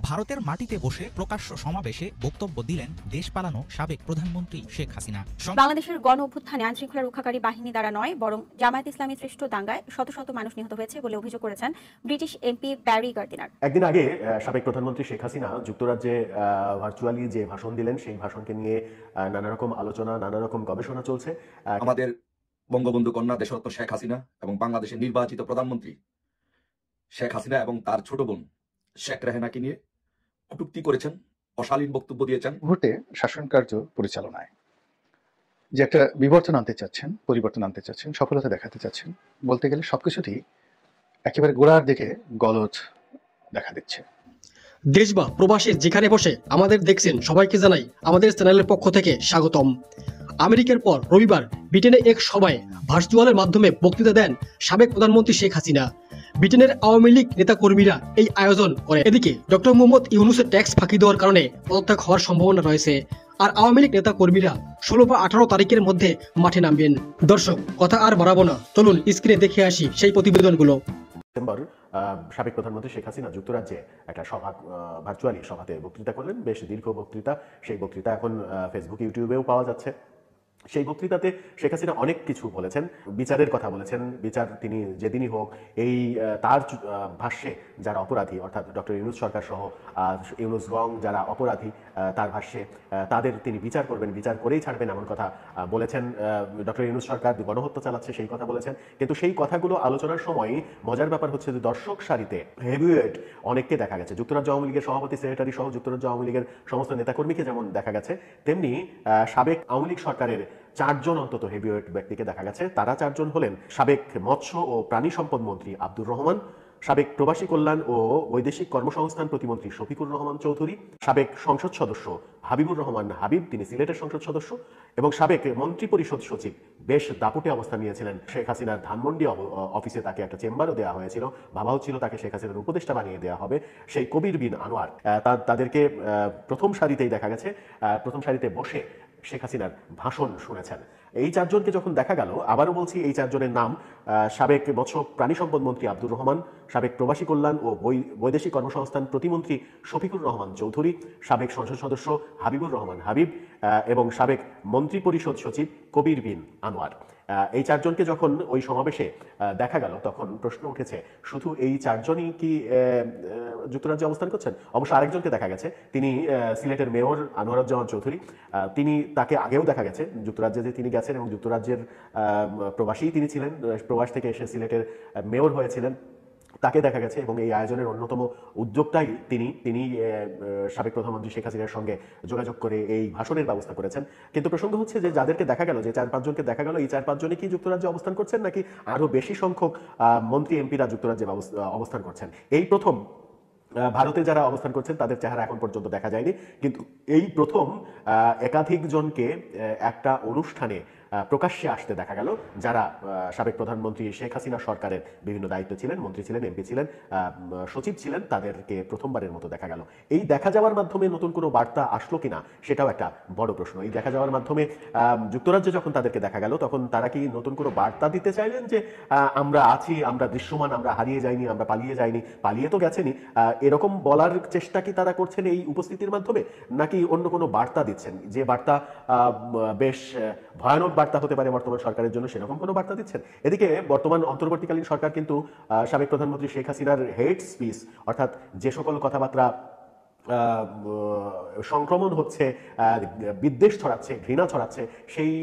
ভারতের মাটিতে বসে প্রকাশ্য সমাবেশে বক্তব্য দিলেন দেশ পালানো সাবেক প্রধানমন্ত্রী শেখ হাসিনা। বাংলাদেশের গণ অভ্যুত্থানে আইনশৃঙ্খলা রক্ষাকারী বাহিনী দ্বারা নয়, বরং জামায়াত ইসলামী সৃষ্ট দাঙ্গায় শত শত মানুষ নিহত হয়েছে বলে অভিযোগ করেছেন ব্রিটিশ এমপি ব্যারি গার্দিনার। একদিন আগে সাবেক প্রধানমন্ত্রী শেখ হাসিনা যুক্তরাজ্যে ভার্চুয়ালি যে ভাষণ দিলেন, সেই ভাষণকে নিয়ে নানা রকম আলোচনা, নানা রকম গবেষণা চলছে। আমাদের বঙ্গবন্ধু কন্যা দেশরত্ন শেখ হাসিনা এবং বাংলাদেশের নির্বাচিত প্রধানমন্ত্রী শেখ হাসিনা এবং তার ছোট বোন শেখ রেহেনাকে নিয়ে কটূক্তি করেছেন, অশালীন বক্তব্য দিয়েছেন। মুহূর্তে শাসন কার্য পরিচালনায় যে একটা বিবর্তন আনতে চাচ্ছেন, পরিবর্তন আনতে চাচ্ছেন, সফলতা দেখাতে চাচ্ছেন, বলতে গেলে সবকিছুতেই একেবারে গোড়ার দিকে গলদ দেখা দিচ্ছে। দেশ বা প্রবাসের যেখানে বসে আমাদের দেখছেন, সবাইকে জানাই আমাদের চ্যানেলের পক্ষ থেকে স্বাগতম। আমেরিকার পর রবিবার ব্রিটেনে এক সভায় ভার্চুয়ালের মাধ্যমে বক্তৃতা দেন সাবেক প্রধানমন্ত্রী শেখ হাসিনা। ব্রিটেনের আওয়ামী লীগ নেতাকর্মীরা এই আয়োজন করে। এদিকে ডক্টর মোহাম্মদ ইউনূসের ট্যাক্স ফাঁকি দেওয়ার কারণে পদত্যাগ হওয়ার সম্ভাবনা রয়েছে, আর আওয়ামী লীগ নেতাকর্মীরা 16 বা 18 তারিখের মধ্যে মাঠে নামবেন। দর্শক, কথা আর বাড়াবো না, চলুন স্ক্রিনে দেখে আসি সেই প্রতিবেদনগুলো। ডিসেম্বর সাবেক প্রধানমন্ত্রী শেখ হাসিনা যুক্তরাজ্যে একটা সভা, ভার্চুয়ালি সভাতে বক্তৃতা করলেন। বেশ দীর্ঘ বক্তৃতা। সেই বক্তৃতা এখন ফেসবুক, ইউটিউবেও পাওয়া যাচ্ছে। সেই বক্তৃতাতে শেখ হাসিনা অনেক কিছু বলেছেন, বিচারের কথা বলেছেন। বিচার তিনি যেদিনই হোক, এই তার ভাষ্যে যারা অপরাধী, অর্থাৎ ডক্টর ইউনূস সরকার সহ ইউনূস গং যারা অপরাধী, তার ভাষ্যে তাদের তিনি বিচার করবেন, বিচার করেই ছাড়বেন, এমন কথা বলেছেন। ডক্টর ইউনূস সরকার গণহত্যা চালাচ্ছে, সেই কথা বলেছেন। কিন্তু সেই কথাগুলো আলোচনার সময় মজার ব্যাপার হচ্ছে যে দর্শক সারিতে হেভিওয়েট অনেককে দেখা গেছে। যুক্তরাজ্য আওয়ামী লীগের সভাপতি, সেক্রেটারি সহ যুক্তরাজ্য আওয়ামী লীগের সমস্ত নেতাকর্মীকে যেমন দেখা গেছে, তেমনি সাবেক আওয়ামী লীগ সরকারের 4 জন অন্তত হেভিওয়েট ব্যক্তিকে দেখা গেছে। তারা 4 জন হলেন সাবেক মৎস্য ও প্রাণী সম্পদ মন্ত্রী আব্দুর রহমান, সাবেক প্রবাসী কল্যাণ ও বৈদেশিক কর্মসংস্থান প্রতিমন্ত্রী শফিকুর রহমান চৌধুরী, সাবেক সংসদ সদস্য হাবিবুর রহমান হাবিব, তিনি সিলেটের সংসদ সদস্য, এবং সাবেক মন্ত্রী পরিষদ সচিব, বেশ দাপুটে অবস্থান নিয়েছিলেন শেখ হাসিনার ধানমন্ডি অফিসে, তাকে একটা চেম্বারও দেওয়া হয়েছিল, ভাবা হচ্ছিল তাকে শেখ হাসিনার উপদেষ্টা বানিয়ে দেওয়া হবে, সেই কবির বিন আনোয়ার। তাদেরকে প্রথম সারিতেই দেখা গেছে, প্রথম সারিতে বসে শেখ হাসিনার ভাষণ শুনেছেন। এই 4 জনকে যখন দেখা গেল, আবারও বলছি এই 4 জনের নাম: সাবেক মৎস্য প্রাণী সম্পদ মন্ত্রী আব্দুর রহমান, সাবেক প্রবাসী কল্যাণ ও বৈদেশিক কর্মসংস্থান প্রতিমন্ত্রী শফিকুর রহমান চৌধুরী, সাবেক সংসদ সদস্য হাবিবুর রহমান হাবিব এবং সাবেক মন্ত্রী পরিষদ সচিব কবির বিন আনোয়ার। এই 4 জনকে যখন ওই সমাবেশে দেখা গেল, তখন প্রশ্ন উঠেছে, শুধু এই 4 জনই কি যুক্তরাজ্যে অবস্থান করছেন? অবশ্য আরেকজনকে দেখা গেছে, তিনি সিলেটের মেয়র আনোয়ারুজ্জামান চৌধুরী। তাকে আগেও দেখা গেছে যুক্তরাজ্যে যে তিনি গেছেন, এবং যুক্তরাজ্যের প্রবাসী তিনি ছিলেন, প্রবাস থেকে এসে সিলেটের মেয়র হয়েছিলেন, তাকে দেখা গেছে। এবং এই আয়োজনের অন্যতম উদ্যোক্তাই তিনি সাবেক প্রধানমন্ত্রী শেখ হাসিনার সঙ্গে যোগাযোগ করে এই ভাষণের ব্যবস্থা করেছেন। কিন্তু প্রসঙ্গ হচ্ছে যে যাদেরকে দেখা গেল, যে 4-5 জনকে দেখা গেল, এই 4-5 জনই কি যুক্তরাজ্যে অবস্থান করছেন, নাকি আরো বেশি সংখ্যক মন্ত্রী এমপিরা যুক্তরাজ্যে অবস্থান করছেন? এই প্রথম ভারতে যারা অবস্থান করছেন তাদের চেহারা এখন পর্যন্ত দেখা যায়নি, কিন্তু এই প্রথম একাধিক জনকে একটা অনুষ্ঠানে প্রকাশ্যে আসতে দেখা গেল, যারা সাবেক প্রধানমন্ত্রী শেখ হাসিনা সরকারের বিভিন্ন দায়িত্ব ছিলেন, মন্ত্রী ছিলেন, এমপি ছিলেন, সচিব ছিলেন। তাদেরকে প্রথমবারের মতো দেখা গেল। এই দেখা যাওয়ার মাধ্যমে নতুন কোনো বার্তা আসলো কিনা, সেটাও একটা বড় প্রশ্ন। এই দেখা যাওয়ার মাধ্যমে যুক্তরাজ্যে যখন তাদেরকে দেখা গেল, তখন তারা কি নতুন কোনো বার্তা দিতে চাইলেন যে আমরা আছি, আমরা দৃশ্যমান, আমরা হারিয়ে যাইনি, আমরা পালিয়ে যাইনি, পালিয়ে তো গেছেনি, এরকম বলার চেষ্টা কি তারা করছেন এই উপস্থিতির মাধ্যমে, নাকি অন্য কোনো বার্তা দিচ্ছেন, যে বার্তা বেশ ভয়ানক বার্তা হতে পারে বর্তমান সরকারের জন্য, সেরকম কোনো বার্তা দিচ্ছেন? এদিকে বর্তমান অন্তর্বর্তীকালীন সরকার কিন্তু সাবেক প্রধানমন্ত্রী শেখ হাসিনার হেট স্পিচ, অর্থাৎ যে সকল কথাবার্তা সংক্রমণ হচ্ছে, বিদ্বেষ ছড়াচ্ছে, ঘৃণা ছড়াচ্ছে, সেই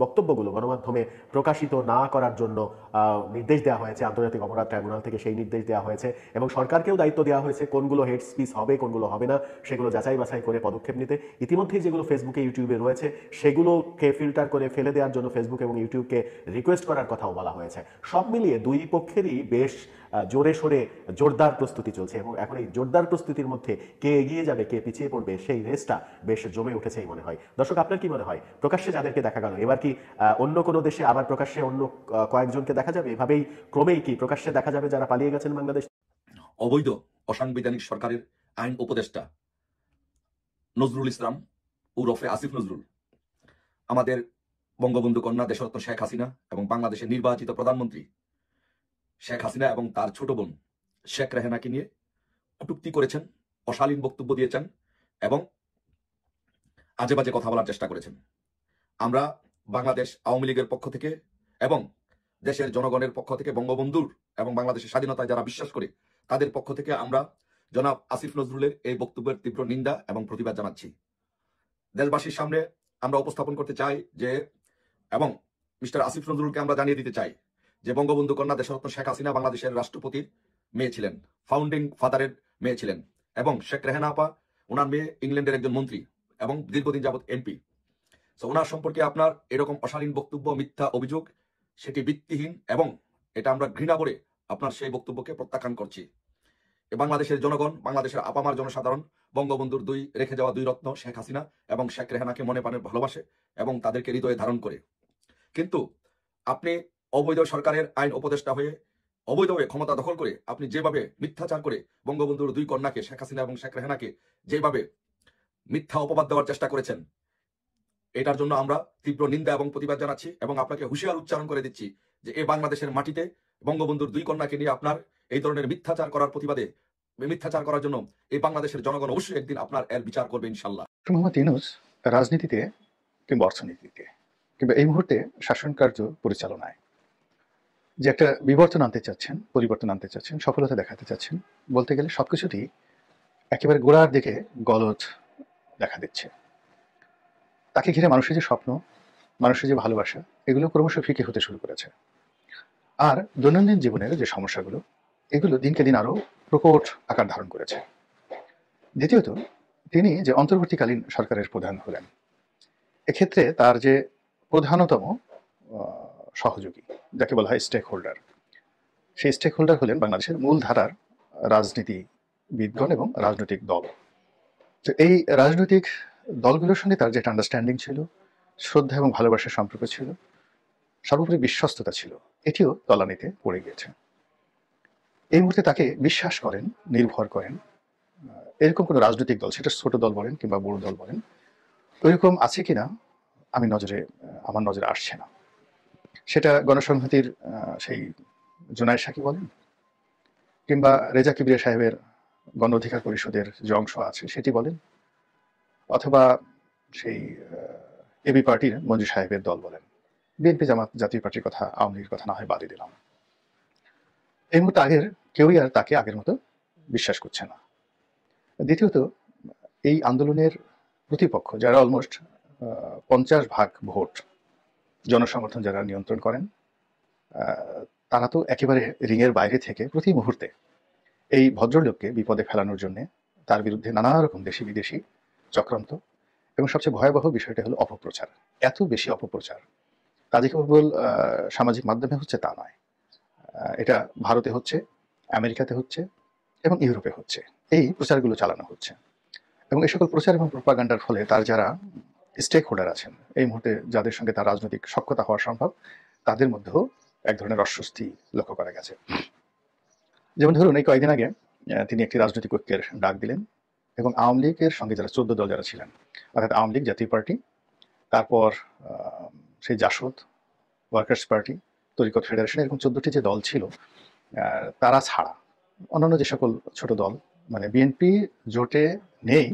বক্তব্যগুলো গণমাধ্যমে প্রকাশিত না করার জন্য নির্দেশ দেওয়া হয়েছে। আন্তর্জাতিক অপরাধ ট্রাইব্যুনাল থেকে সেই নির্দেশ দেওয়া হয়েছে, এবং সরকারকেও দায়িত্ব দেওয়া হয়েছে কোনগুলো হেড স্পিচ হবে, কোনগুলো হবে না, সেগুলো যাচাই বাছাই করে পদক্ষেপ নিতে। ইতিমধ্যেই যেগুলো ফেসবুকে, ইউটিউবে রয়েছে, সেগুলোকে ফিল্টার করে ফেলে দেওয়ার জন্য ফেসবুক এবং ইউটিউবকে রিকোয়েস্ট করার কথাও বলা হয়েছে। সব মিলিয়ে দুই পক্ষেরই বেশ জোরে সোরে জোরদার প্রস্তুতি চলছে, এবং এখন এই জোরদার প্রস্তুতির মধ্যে কে এগিয়ে যাবে, কে পিছিয়ে পড়বে, সেই রেসটা বেশ জমে উঠেছেই মনে হয়। দর্শক, আপনার কি মনে হয়, প্রকাশ্যে যাদেরকে দেখা গেল, এবার কি অন্য কোনো দেশে আবার প্রকাশ্যে অন্য কয়েকজনকে দেখা যাবে? এভাবেই ক্রমেই কি প্রকাশ্যে দেখা যাবে যারা পালিয়ে গেছেন বাংলাদেশ? অবৈধ অসাংবিধানিক সরকারের আইন উপদেষ্টা নজরুল ইসলাম ওরফে আসিফ নজরুল আমাদের বঙ্গবন্ধু কন্যা দেশরত্ন শেখ হাসিনা এবং বাংলাদেশের নির্বাচিত প্রধানমন্ত্রী শেখ হাসিনা এবং তার ছোট বোন শেখ রেহেনাকে নিয়ে কটূক্তি করেছেন, অশালীন বক্তব্য দিয়েছেন এবং আজে বাজে কথা বলার চেষ্টা করেছেন। আমরা বাংলাদেশ আওয়ামী লীগের পক্ষ থেকে এবং দেশের জনগণের পক্ষ থেকে, বঙ্গবন্ধুর এবং বাংলাদেশের স্বাধীনতায় যারা বিশ্বাস করে তাদের পক্ষ থেকে আমরা জনাব আসিফ নজরুলের এই বক্তব্যের তীব্র নিন্দা এবং প্রতিবাদ জানাচ্ছি। দেশবাসীর সামনে আমরা উপস্থাপন করতে চাই যে, এবং মিস্টার আসিফ নজরুলকে আমরা জানিয়ে দিতে চাই যে বঙ্গবন্ধু কন্যা দেশরত্ন শেখ হাসিনা বাংলাদেশের রাষ্ট্রপতির মেয়ে ছিলেন, ফাউন্ডিং ফাদারের মেয়ে ছিলেন, এবং শেখ রেহানা আপা ওনার মেয়ে ইংল্যান্ডের একজন মন্ত্রী এবং দীর্ঘদিন যাবৎ এমপি। তো ওনার সম্পর্কে আপনার এরকম অশালীন বক্তব্য, মিথ্যা অভিযোগ, সেটি ভিত্তিহীন এবং এটা আমরা ঘৃণা করে আপনার সেই বক্তব্যকে প্রত্যাখ্যান করছি। বাংলাদেশের জনগণ, বাংলাদেশের আপামার জনসাধারণ বঙ্গবন্ধুর রেখে যাওয়া দুই রত্ন শেখ হাসিনা এবং শেখ রেহানাকে মনে প্রাণে ভালোবাসে এবং তাদেরকে হৃদয়ে ধারণ করে। কিন্তু আপনি অবৈধ সরকারের আইন উপদেষ্টা হয়ে অবৈধভাবে ক্ষমতা দখল করে আপনি যেভাবে মিথ্যাচার করে বঙ্গবন্ধুর দুই কন্যাকে শেখ হাসিনা এবং শেখ রেহানাকে যেভাবে মিথ্যা অপবাদ দেওয়ার চেষ্টা করেছেন, এটার জন্য আমরা তীব্র নিন্দা এবং প্রতিবাদ জানাচ্ছি এবং আপনাকে হুঁশিয়ার উচ্চারণ করে দিচ্ছি যে এই বাংলাদেশের মাটিতে বঙ্গবন্ধুর দুই কন্যাকে নিয়ে আপনার এই ধরনের মিথ্যাচার করার প্রতিবাদে, মিথ্যাচার করার জন্য এই বাংলাদেশের জনগণ অবশ্যই একদিন আপনার এর বিচার করবে ইনশাল্লাহ। মোহাম্মদ ইউনূস রাজনীতিতে কিংবা অর্থনীতিতে কিংবা এই মুহূর্তে শাসন কার্য পরিচালনায় যে একটা বিবর্তন আনতে চাচ্ছেন, পরিবর্তন আনতে চাচ্ছেন, সফলতা দেখাতে চাচ্ছেন, বলতে গেলে সবকিছুতেই একেবারে গোড়ার দিকে গলদ দেখা দিচ্ছে। তাকে ঘিরে মানুষের যে স্বপ্ন, মানুষের যে ভালোবাসা, এগুলো ক্রমশ ফিকে হতে শুরু করেছে। আর দৈনন্দিন জীবনের যে সমস্যাগুলো, এগুলো দিনকে দিন আরো প্রকট আকার ধারণ করেছে। দ্বিতীয়ত, তিনি যে অন্তর্বর্তীকালীন সরকারের প্রধান হলেন, এক্ষেত্রে তার যে প্রধানতম সহযোগী, যাকে বলা হয় স্টেক হোল্ডার, সেই স্টেক হোল্ডার হলেন বাংলাদেশের মূল ধারার রাজনীতিবিদগণ এবং রাজনৈতিক দল। তো এই রাজনৈতিক দলগুলোর সঙ্গে তার যে একটা আন্ডারস্ট্যান্ডিং ছিল, শ্রদ্ধা এবং ভালোবাসার সম্পর্ক ছিল, সর্বোপরি বিশ্বস্ততা ছিল, এটিও তলানিতে পড়ে গিয়েছে। এই মুহূর্তে তাকে বিশ্বাস করেন, নির্ভর করেন এরকম কোনো রাজনৈতিক দল, সেটা ছোট দল বলেন কিংবা বড় দল বলেন, ওইরকম আছে কিনা আমার নজরে আসছে না। সেটা গণসংহতির সেই জুনায়েদ সাকি বলেন কিংবা রেজা কিবরিয়া সাহেবের গণ অধিকার পরিষদের যে অংশ আছে সেটি বলেন, অথবা সেই এবি পার্টির মঞ্জু সাহেবের দল বলেন, বিএনপি জামাত জাতীয় পার্টির কথা, আওয়ামী লীগের কথা না হয় বাদই দিলাম। এই মুহূর্তে কেউই আর তাকে আগের মতো বিশ্বাস করছে না। দ্বিতীয়ত, এই আন্দোলনের প্রতিপক্ষ যারা অলমোস্ট 50% ভোট জনসমর্থন যারা নিয়ন্ত্রণ করেন, তারা তো একেবারে রিংয়ের বাইরে থেকে প্রতি মুহূর্তে এই ভদ্রলোককে বিপদে ফেলানোর জন্য তার বিরুদ্ধে নানা রকম দেশি বিদেশি চক্রান্ত, এবং সবচেয়ে ভয়াবহ বিষয়টা হলো অপপ্রচার। এত বেশি অপপ্রচার তা যে কেবল সামাজিক মাধ্যমে হচ্ছে তা নয়, এটা ভারতে হচ্ছে, আমেরিকাতে হচ্ছে এবং ইউরোপে হচ্ছে। এই প্রচারগুলো চালানো হচ্ছে এবং এই সকল প্রচার এবং প্রোপাগান্ডার ফলে তার যারা স্টেক হোল্ডার আছেন, এই মুহূর্তে যাদের সঙ্গে তার রাজনৈতিক সখ্যতা হওয়া সম্ভব, তাদের মধ্যেও এক ধরনের অস্বস্তি লক্ষ্য করা গেছে। যেমন ধরুন, এই কয়েকদিন আগে তিনি একটি রাজনৈতিক ঐক্যের ডাক দিলেন এবং আওয়ামী লীগের সঙ্গে যারা 14 দল যারা ছিলেন, অর্থাৎ আওয়ামী লীগ জাতীয় পার্টি, তারপর সেই জাসদ, ওয়ার্কার্স পার্টি, তরিকত ফেডারেশন, এরকম 14টি যে দল ছিল, তারা ছাড়া অন্যান্য যে সকল ছোট দল, মানে বিএনপি জোটে নেই,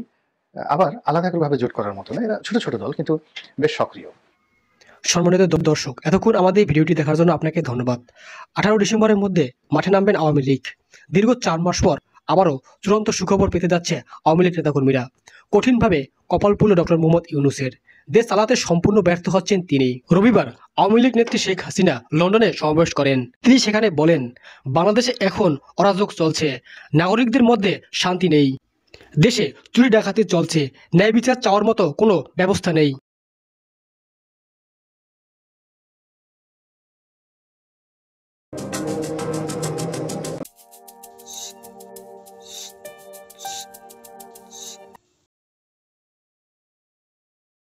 আবার আলাদা ভাবে জোট করার মতো না, এরা ছোট ছোট দল কিন্তু বেশ সক্রিয়। সম্মানিত দর্শক, এতক্ষণ আমাদের ভিডিওটি দেখার জন্য আপনাকে ধন্যবাদ। 18 ডিসেম্বরের মধ্যে মাঠে নামবেন আওয়ামী লীগ। দীর্ঘ 4 মাস পর আবারও চূড়ান্ত সুখবর পেতে যাচ্ছে আওয়ামী লীগ নেতাকর্মীরা। কঠিনভাবে কপাল পুরল ডক্টর মোহাম্মদ ইউনূসের। দেশ চালাতে সম্পূর্ণ ব্যর্থ হচ্ছেন তিনি। রবিবার আওয়ামী লীগ নেত্রী শেখ হাসিনা লন্ডনে সমাবেশ করেন। তিনি সেখানে বলেন, বাংলাদেশে এখন অরাজক চলছে, নাগরিকদের মধ্যে শান্তি নেই, দেশে চুরি ডাকাতি চলছে, ন্যায় বিচার চাওয়ার মতো কোনো ব্যবস্থা নেই।